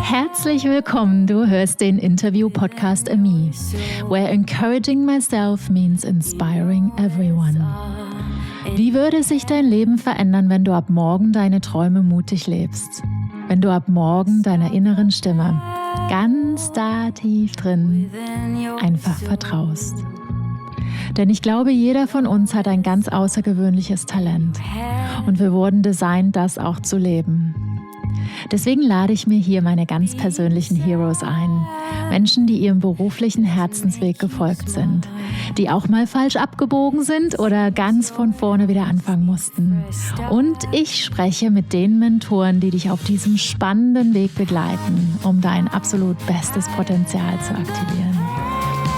Herzlich willkommen, du hörst den Interview-Podcast EMIE, where encouraging myself means inspiring everyone. Wie würde sich dein Leben verändern, wenn du ab morgen deine Träume mutig lebst? Wenn du ab morgen deiner inneren Stimme ganz da tief drin einfach vertraust? Denn ich glaube, jeder von uns hat ein ganz außergewöhnliches Talent und wir wurden designt, das auch zu leben. Deswegen lade ich mir hier meine ganz persönlichen Heroes ein. Menschen, die ihrem beruflichen Herzensweg gefolgt sind, die auch mal falsch abgebogen sind oder ganz von vorne wieder anfangen mussten. Und ich spreche mit den Mentoren, die dich auf diesem spannenden Weg begleiten, um dein absolut bestes Potenzial zu aktivieren.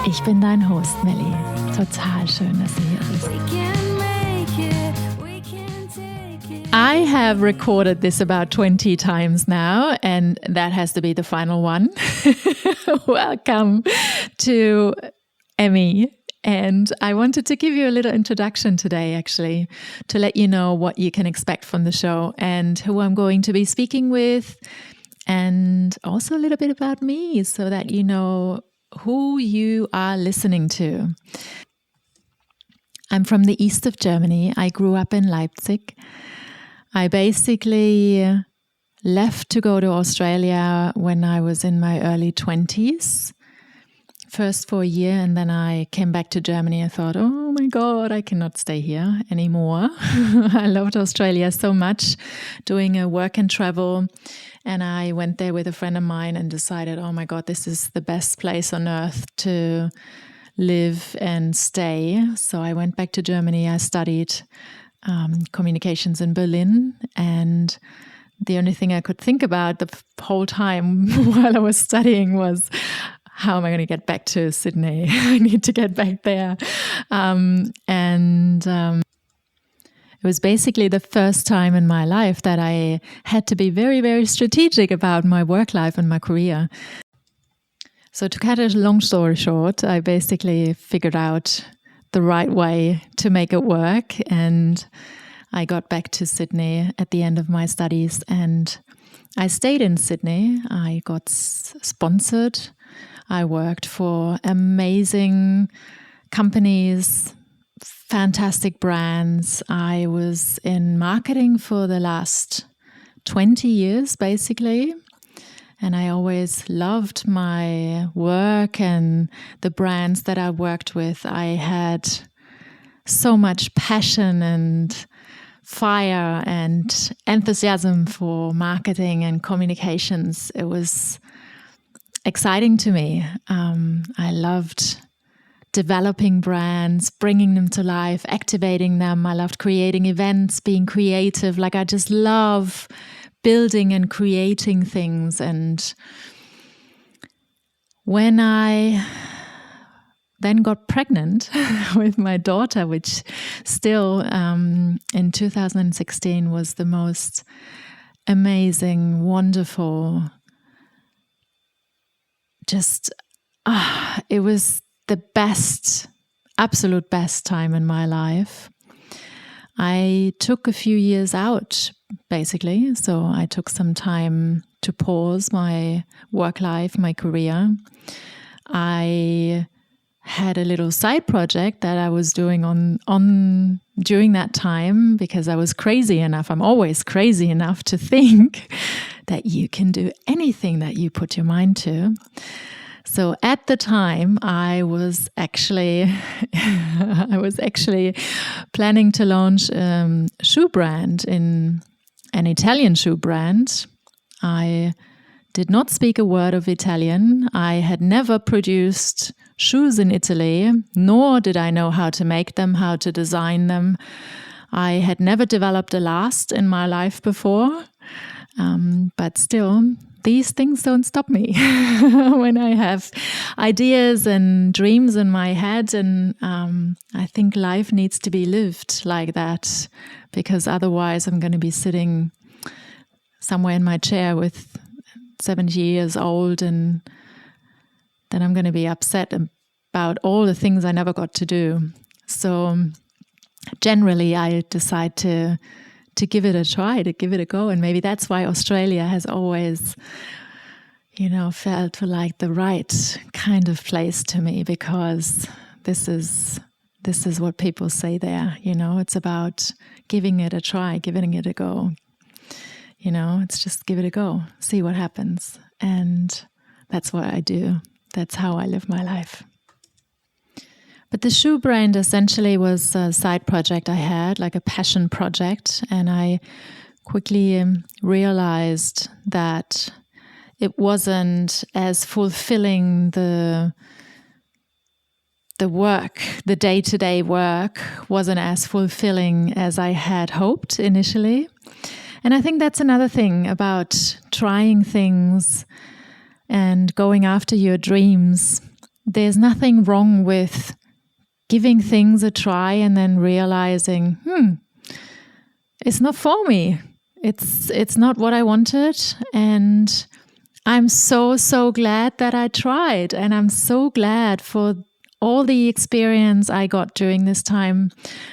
Ich bin dein Host, Melli. Total schön, dass du hier bist. I have recorded this about 20 times now, and that has to be the final one. Welcome to EMIE. And I wanted to give you a little introduction today, actually, to let you know what you can expect from the show and who I'm going to be speaking with, and also a little bit about me so that you know who you are listening to. I'm from the east of Germany. I grew up in Leipzig. I basically left to go to Australia when I was in my early 20s, first for a year, and then I came back to Germany. I thought, oh my God, I cannot stay here anymore. I loved Australia so much, doing a work and travel, and I went there with a friend of mine and decided, oh my God, this is the best place on earth to live and stay. So I went back to Germany. I studied communications in Berlin, and the only thing I could think about the whole time while I was studying was, how am I going to get back to Sydney? I need to get back there. It was basically the first time in my life that I had to be very, very strategic about my work life and my career. So to cut a long story short, I basically figured out the right way to make it work, and I got back to Sydney at the end of my studies, and I stayed in Sydney. I got sponsored. I worked for amazing companies, fantastic brands. I was in marketing for the last 20 years, basically. And I always loved my work and the brands that I worked with. I had so much passion and fire and enthusiasm for marketing and communications. It was exciting to me. I loved developing brands, bringing them to life, activating them. I loved creating events, being creative. Like, I just love building and creating things. And when I then got pregnant with my daughter, which still in 2016 was the most amazing, wonderful, it was the best, absolute best time in my life. I took a few years out, basically. So I took some time to pause my work life, my career. I had a little side project that I was doing on during that time, because I was crazy enough. I'm always crazy enough to think that you can do anything that you put your mind to. So at the time, I was actually planning to launch a shoe brand, in an Italian shoe brand. I did not speak a word of Italian. I had never produced shoes in Italy, nor did I know how to make them, how to design them. I had never developed a last in my life before, but still, these things don't stop me when I have ideas and dreams in my head. And I think life needs to be lived like that, because otherwise I'm going to be sitting somewhere in my chair with 70 years old, and then I'm going to be upset about all the things I never got to do. So generally I decide to give it a try, to give it a go. And maybe that's why Australia has always felt like the right kind of place to me, because this is what people say there. It's about giving it a try, giving it a go. It's just give it a go, see what happens. And that's what I do. That's how I live my life. But the shoe brand essentially was a side project I had, like a passion project. And I quickly realized that it wasn't as fulfilling. The work, the day-to-day work, wasn't as fulfilling as I had hoped initially. And I think that's another thing about trying things and going after your dreams. There's nothing wrong with giving things a try and then realizing, it's not for me. It's not what I wanted. And I'm so glad that I tried. And I'm so glad for all the experience I got during this time.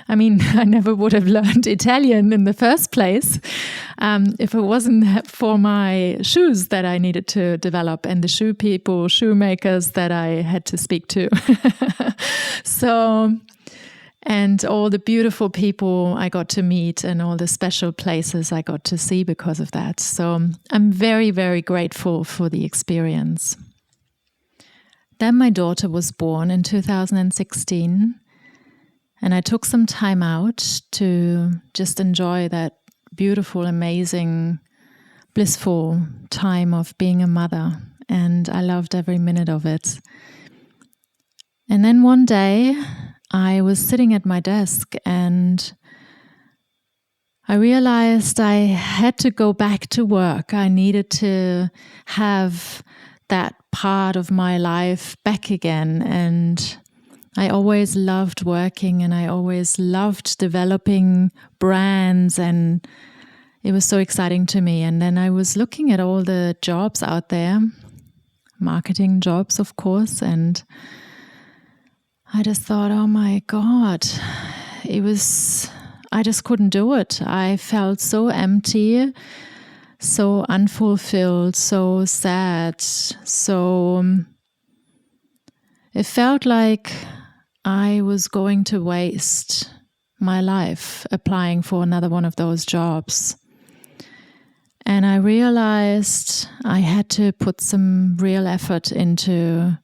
I mean, I never would have learned Italian in the first place if it wasn't for my shoes that I needed to develop and the shoemakers that I had to speak to. And all the beautiful people I got to meet and all the special places I got to see because of that. So I'm very, very grateful for the experience. Then my daughter was born in 2016, and I took some time out to just enjoy that beautiful, amazing, blissful time of being a mother, and I loved every minute of it. And then one day, I was sitting at my desk and I realized I had to go back to work. I needed to have that part of my life back again. And I always loved working and I always loved developing brands, and it was so exciting to me. And then I was looking at all the jobs out there, marketing jobs, of course, and I just thought, oh my God, I just couldn't do it. I felt so empty, so unfulfilled, so sad. So it felt like I was going to waste my life applying for another one of those jobs. And I realized I had to put some real effort into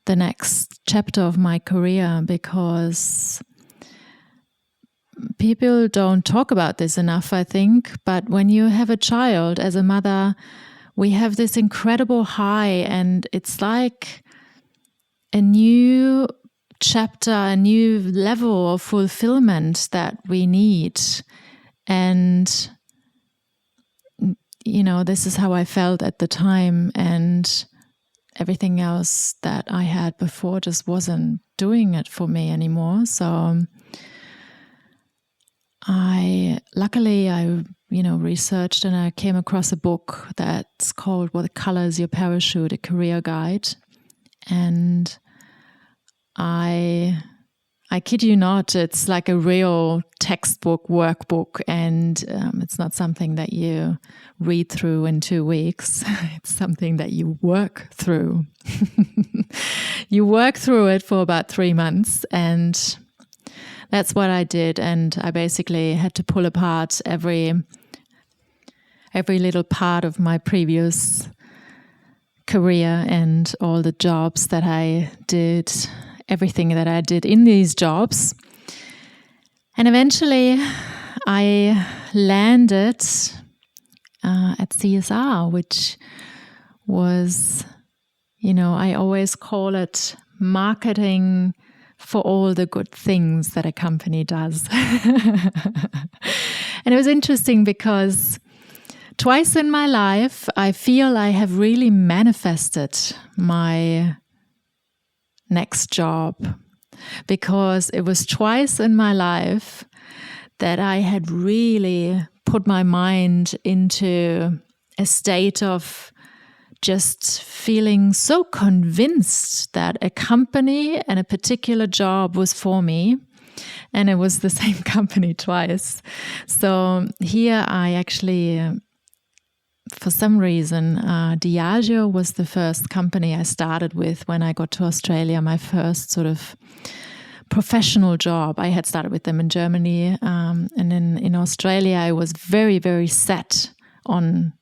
the next chapter of my career, because people don't talk about this enough, I think. But when you have a child, as a mother, we have this incredible high, and it's like a new chapter, a new level of fulfillment that we need. And, this is how I felt at the time. And everything else that I had before just wasn't doing it for me anymore. So I researched and I came across a book that's called What Colors Your Parachute, a career guide. And I kid you not, it's like a real textbook, workbook, and it's not something that you read through in 2 weeks. It's something that you work through. You work through it for about 3 months, and that's what I did. And I basically had to pull apart every little part of my previous career and all the jobs that I did, everything that I did in these jobs. And eventually I landed at CSR, which was, I always call it marketing for all the good things that a company does. And it was interesting because twice in my life, I feel I have really manifested my next job, because it was twice in my life that I had really put my mind into a state of just feeling so convinced that a company and a particular job was for me. And it was the same company twice. So here I actually for some reason, Diageo was the first company I started with when I got to Australia, my first sort of professional job. I had started with them in Germany, and in Australia I was very, very set on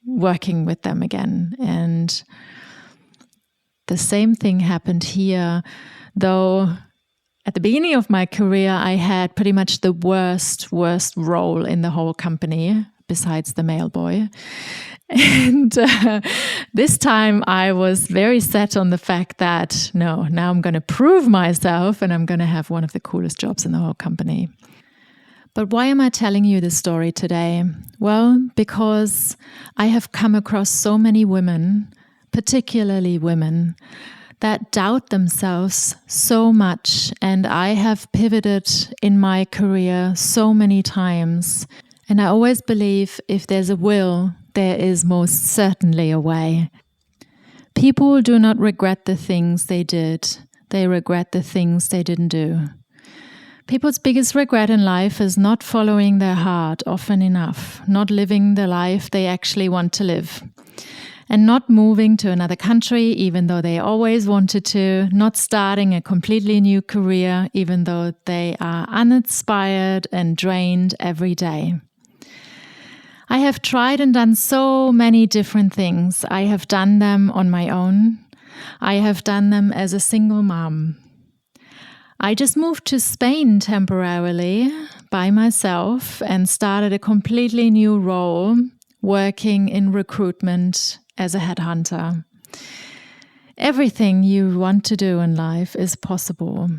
working with them again. And the same thing happened here, though at the beginning of my career I had pretty much the worst role in the whole company, besides the mail boy. And this time I was very set on the fact that, no, now I'm going to prove myself and I'm going to have one of the coolest jobs in the whole company. But why am I telling you this story today? Well, because I have come across so many women, particularly women, that doubt themselves so much. And I have pivoted in my career so many times. And I always believe if there's a will, there is most certainly a way. People do not regret the things they did. They regret the things they didn't do. People's biggest regret in life is not following their heart often enough, not living the life they actually want to live, and not moving to another country even though they always wanted to, not starting a completely new career even though they are uninspired and drained every day. I have tried and done so many different things. I have done them on my own. I have done them as a single mom. I just moved to Spain temporarily by myself and started a completely new role, working in recruitment as a headhunter. Everything you want to do in life is possible.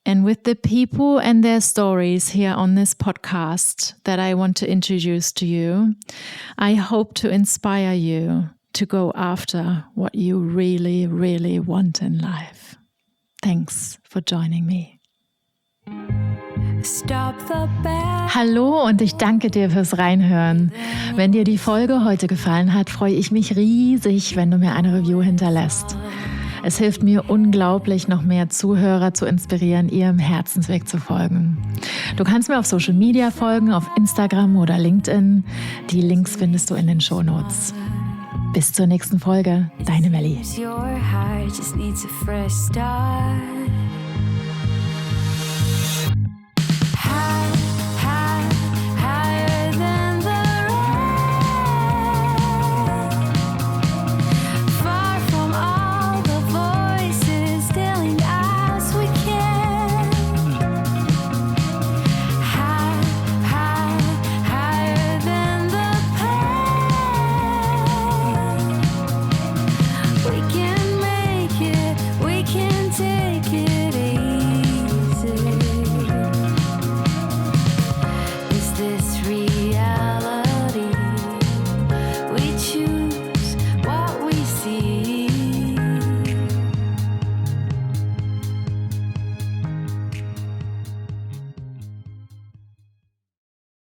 And with the people and their stories here on this podcast that I want to introduce to you, I hope to inspire you to go after what you really, really want in life. Thanks for joining me. Hallo und ich danke dir fürs Reinhören. Wenn dir die Folge heute gefallen hat, freue ich mich riesig, wenn du mir eine Review hinterlässt. Es hilft mir unglaublich, noch mehr Zuhörer zu inspirieren, ihrem Herzensweg zu folgen. Du kannst mir auf Social Media folgen, auf Instagram oder LinkedIn. Die Links findest du in den Shownotes. Bis zur nächsten Folge, deine Melli.